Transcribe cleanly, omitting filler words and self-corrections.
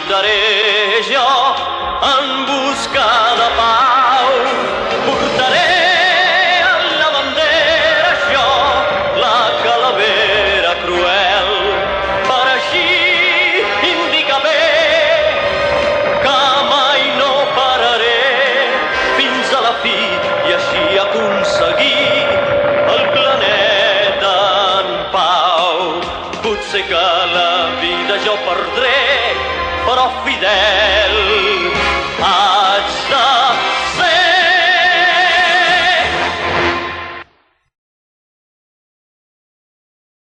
lluitaré jo en busca de pau. Portaré en la bandera jo la calavera cruel, per així indica bé que mai no pararé fins a la fi i així aconseguir el planeta en pau. Potser que la vida jo perdré, però fidel